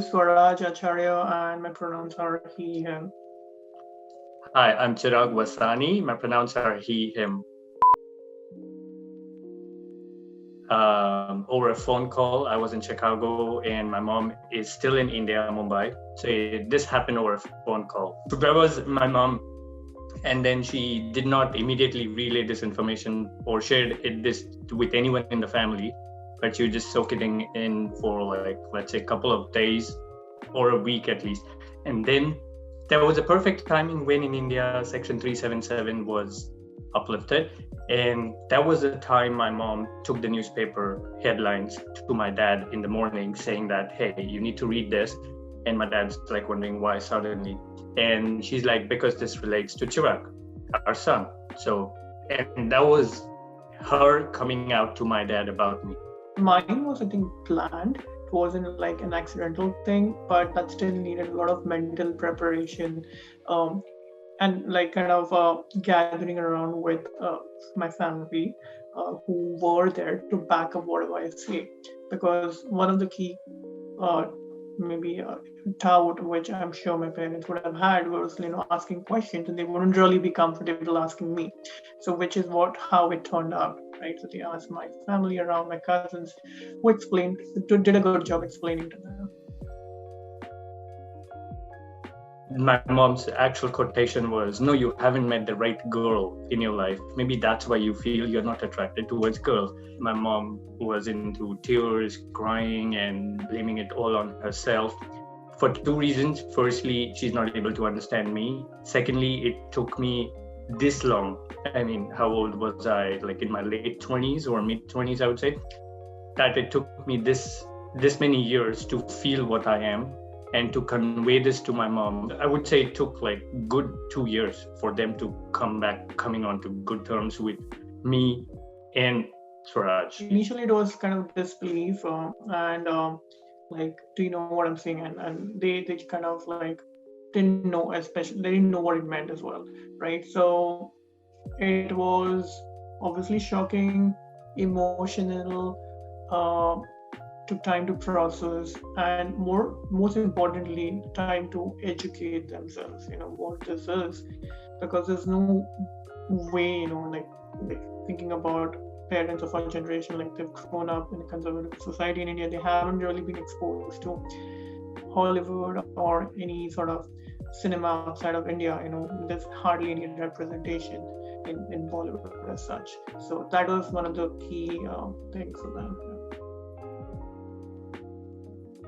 is Swaraj Acharya, and my pronouns are he, him. Hi, I'm Chirag Wasani. My pronouns are he, him. Over a phone call, I was in Chicago and my mom is still in India, Mumbai. So this happened over a phone call. So that was my mom. And then she did not immediately relay this information or shared this with anyone in the family, but she would just soak it in for like, let's say, a couple of days or a week at least. And then there was a perfect timing when in India, Section 377 was uplifted. And that was the time my mom took the newspaper headlines to my dad in the morning saying that, hey, you need to read this. And my dad's like wondering why suddenly. And she's like, because this relates to Chirag, our son. So, and that was her coming out to my dad about me. Mine was, I think, planned. It wasn't like an accidental thing, but that still needed a lot of mental preparation, and like kind of gathering around with my family who were there to back up whatever I say. Because one of the key maybe doubt which I'm sure my parents would have had was asking questions, and they wouldn't really be comfortable asking me. So which is what how it turned out, right? So they asked my family around, my cousins, who explained, did a good job explaining to them. My mom's actual quotation was, no, you haven't met the right girl in your life. Maybe that's why you feel you're not attracted towards girls. My mom was into tears, crying, and blaming it all on herself for two reasons. Firstly, she's not able to understand me. Secondly, it took me this long. I mean, how old was I? Like in my late 20s or mid 20s, I would say, that it took me this many years to feel what I am and to convey this to my mom. I would say it took like good 2 years for them to coming on to good terms with me and Swaraj. Initially, it was kind of disbelief and like, do you know what I'm saying? And they kind of like didn't know, especially they didn't know what it meant as well, right? So it was obviously shocking, emotional, took time to process, and most importantly, time to educate themselves, what this is, because there's no way, like thinking about parents of our generation, like they've grown up in a conservative society in India, they haven't really been exposed to Hollywood or any sort of cinema outside of India. There's hardly any representation in Bollywood as such. So that was one of the key things for them.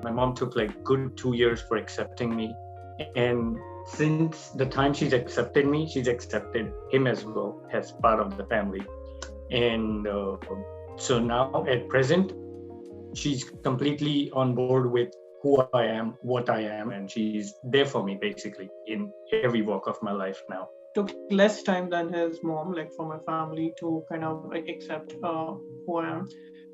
My mom took like good 2 years for accepting me. And since the time she's accepted me, she's accepted him as well as part of the family. And so now at present, she's completely on board with who I am, what I am, and she's there for me basically in every walk of my life now. Took less time than his mom, like for my family to kind of like accept who I am.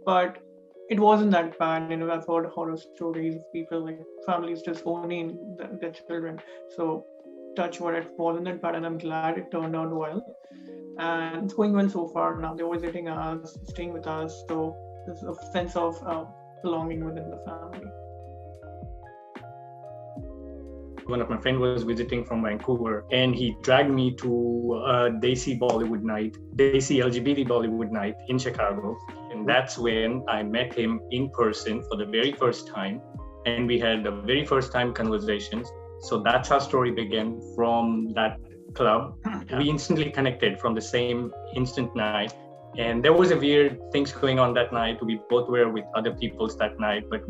But it wasn't that bad. I've heard horror stories of people like families disowning their children. So touch wood, it wasn't that bad, and I'm glad it turned out well. And it's going well so far. Now they're visiting us, staying with us. So there's a sense of belonging within the family. One of my friends was visiting from Vancouver, and he dragged me to a Desi LGBT Bollywood night in Chicago. And that's when I met him in person for the very first time. And we had the very first time conversations. So that's how story began from that club. We instantly connected from the same instant night. And there was a weird things going on that night. We both were with other peoples that night, but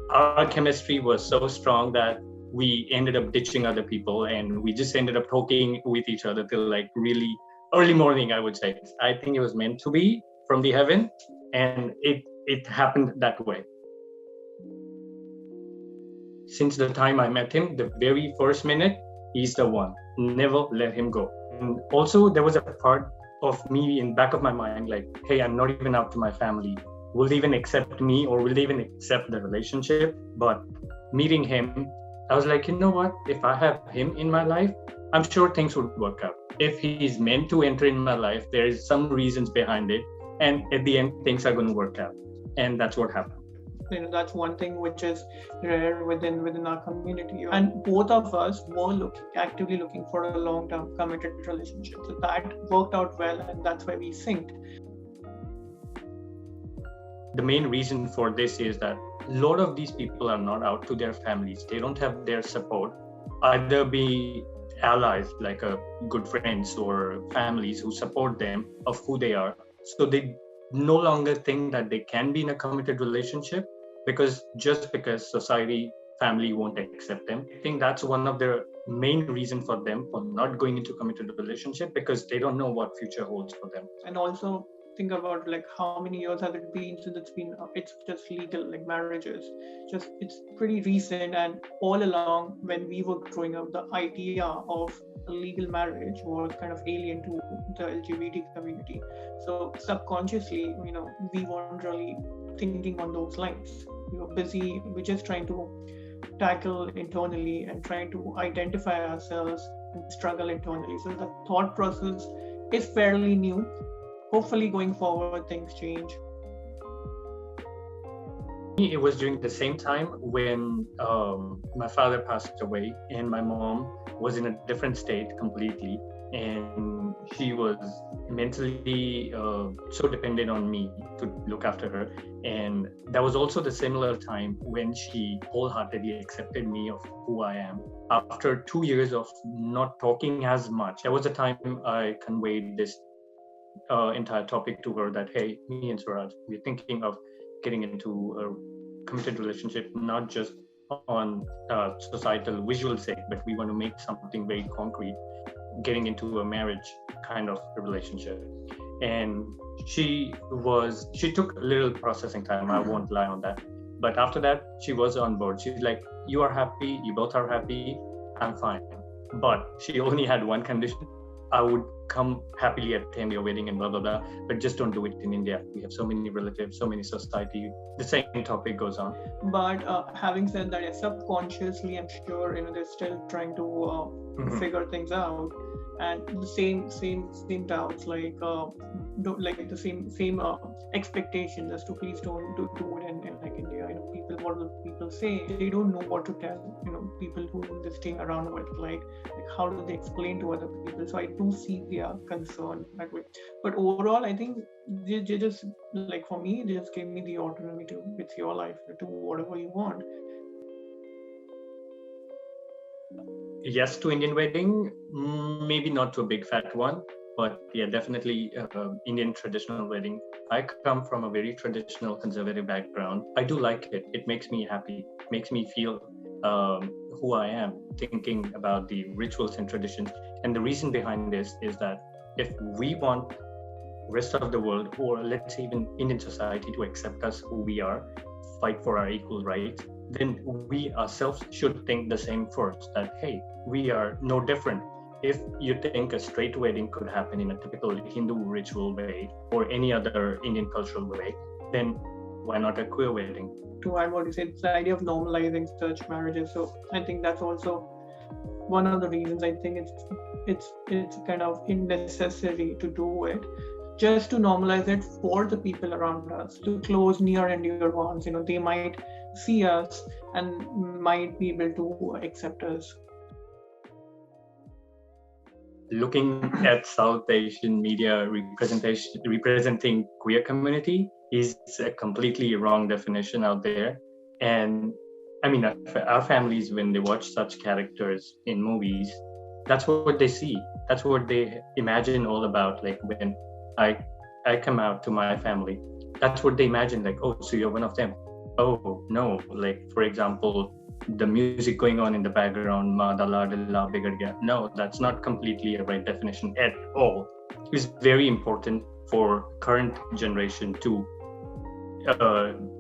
our chemistry was so strong that we ended up ditching other people, and we just ended up talking with each other till like really early morning, I would say. I think it was meant to be from the heaven, and it happened that way. Since the time I met him, the very first minute, he's the one. Never let him go. And also there was a part of me in back of my mind, like, hey, I'm not even out to my family. Will they even accept me, or will they even accept the relationship? But meeting him, I was like, you know what? If I have him in my life, I'm sure things would work out. If he's meant to enter in my life, there is some reasons behind it. And at the end, things are going to work out. And that's what happened. that's one thing which is rare within our community. And both of us were actively looking for a long-term committed relationship. So that worked out well, and that's why we synced. The main reason for this is that a lot of these people are not out to their families. They don't have their support, either be allies like good friends or families who support them of who they are. So they no longer think that they can be in a committed relationship because society, family won't accept them. I think that's one of the main reason for them for not going into committed relationship, because they don't know what future holds for them. And also think about like how many years has it been since it's just legal, like marriages, just it's pretty recent. And all along when we were growing up, the idea of a legal marriage was kind of alien to the LGBT community. So subconsciously, we weren't really thinking on those lines. We were busy, we're just trying to tackle internally and trying to identify ourselves and struggle internally. So the thought process is fairly new. Hopefully going forward things change. It was during the same time when my father passed away and my mom was in a different state completely, and she was mentally so dependent on me to look after her. And that was also the similar time when she wholeheartedly accepted me of who I am. After 2 years of not talking as much, that was the time I conveyed this entire topic to her that, hey, me and Swaraj, we're thinking of getting into a committed relationship, not just on societal visual sake, but we want to make something very concrete, getting into a marriage kind of a relationship. And she took a little processing time, I won't lie on that. But after that, she was on board. She's like, you are happy, you both are happy, I'm fine. But she only had one condition. I would come happily attend your wedding and blah, blah, blah, but just don't do it in India. We have so many relatives, so many society. The same topic goes on. But having said that, subconsciously, I'm sure, they're still trying to figure things out. And the same doubts, like the same expectations as to please don't do it in like India. What will people say? They don't know what to tell. People who they're staying around with, like how do they explain to other people? So I do see their concern that way. But overall, I think they just, like for me, they just gave me the autonomy to, it's your life, to do whatever you want. Yes to Indian wedding, maybe not to a big fat one, but yeah, definitely Indian traditional wedding. I come from a very traditional conservative background. I do like it. It makes me happy, makes me feel who I am, thinking about the rituals and traditions. And the reason behind this is that if we want rest of the world, or let's say even Indian society, to accept us who we are, fight for our equal rights, then we ourselves should think the same first, that, hey, we are no different. If you think a straight wedding could happen in a typical Hindu ritual way or any other Indian cultural way, then why not a queer wedding? To add what you said, it's the idea of normalizing such marriages. So I think that's also one of the reasons. I think it's kind of necessary to do it, just to normalize it for the people around us, to close near and dear ones. They might see us and might be able to accept us. Looking at South Asian media representing queer community is a completely wrong definition out there. And I mean, our families, when they watch such characters in movies, that's what they see. That's what they imagine all about. Like when I come out to my family, that's what they imagine. Like, oh, so you're one of them. Oh, no. Like, for example, the music going on in the background, Ma Dala Dilla Bigad Gaya. No, that's not completely a right definition at all. It's very important for current generation to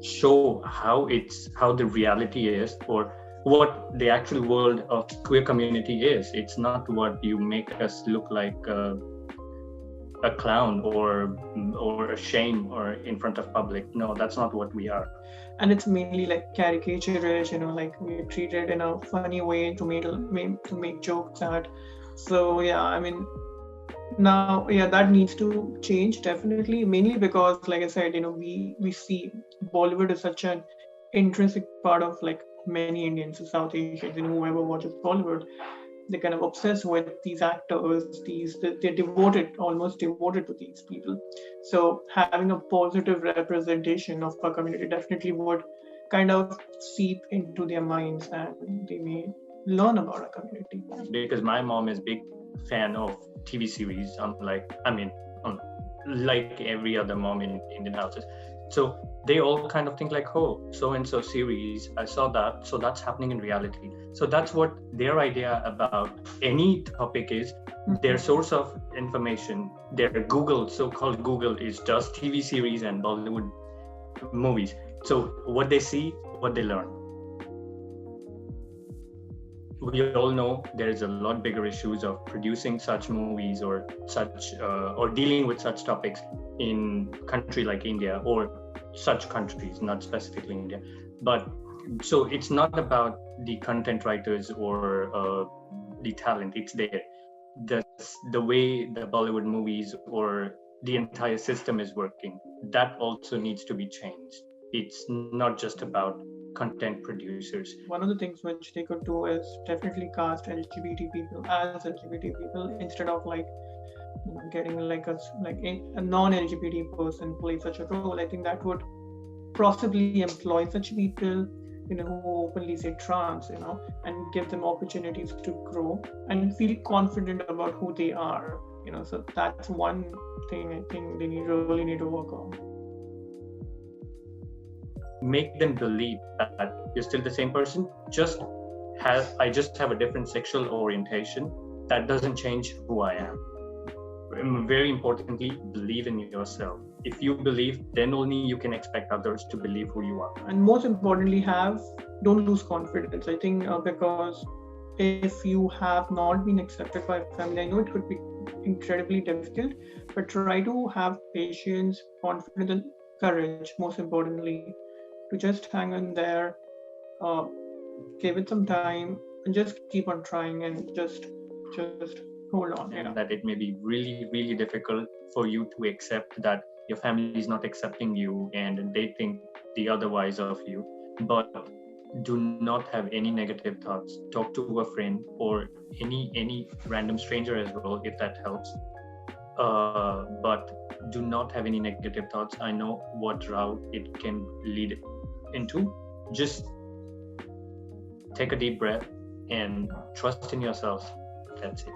show how the reality is, or what the actual world of queer community is. It's not what you make us look like a clown or a shame or in front of public. No, that's not what we are. And it's mainly like caricaturish, like we're treated in a funny way to make jokes at. So yeah, I mean, now that needs to change definitely, mainly because, like I said, we see Bollywood is such an intrinsic part of like many Indians, South Asians, and whoever watches Bollywood. They kind of obsessed with these actors. They're devoted, almost devoted to these people. So having a positive representation of our community definitely would kind of seep into their minds, and they may learn about our community. Because my mom is big fan of TV series. Like every other mom in Indian houses. So they all kind of think like, oh, so and so series, I saw that, so that's happening in reality. So that's what their idea about any topic is. Their source of information, their Google, so-called Google, is just TV series and Bollywood movies. So what they see, what they learn. We all know there is a lot bigger issues of producing such movies or dealing with such topics in country like India or such countries, not specifically India. But so it's not about the content writers or the talent. It's there. The way the Bollywood movies or the entire system is working, that also needs to be changed. It's not just about content producers. One of the things which they could do is definitely cast LGBT people as LGBT people instead of like getting like a non-LGBT person play such a role. I think that would possibly employ such people, who openly say trans, and give them opportunities to grow and feel confident about who they are. So that's one thing I think they really need to work on. Make them believe that you're still the same person. I just have a different sexual orientation. That doesn't change who I am. Very importantly, believe in yourself. If you believe, then only you can expect others to believe who you are. And most importantly, don't lose confidence. I think because if you have not been accepted by family, I know it could be incredibly difficult, but try to have patience, confidence, and courage, most importantly, to just hang in there, give it some time, and just keep on trying and just hold on. That it may be really, really difficult for you to accept that your family is not accepting you and they think the otherwise of you. But do not have any negative thoughts. Talk to a friend or any random stranger as well, if that helps. But do not have any negative thoughts. I know what route it can lead into. Just take a deep breath and trust in yourself. That's it.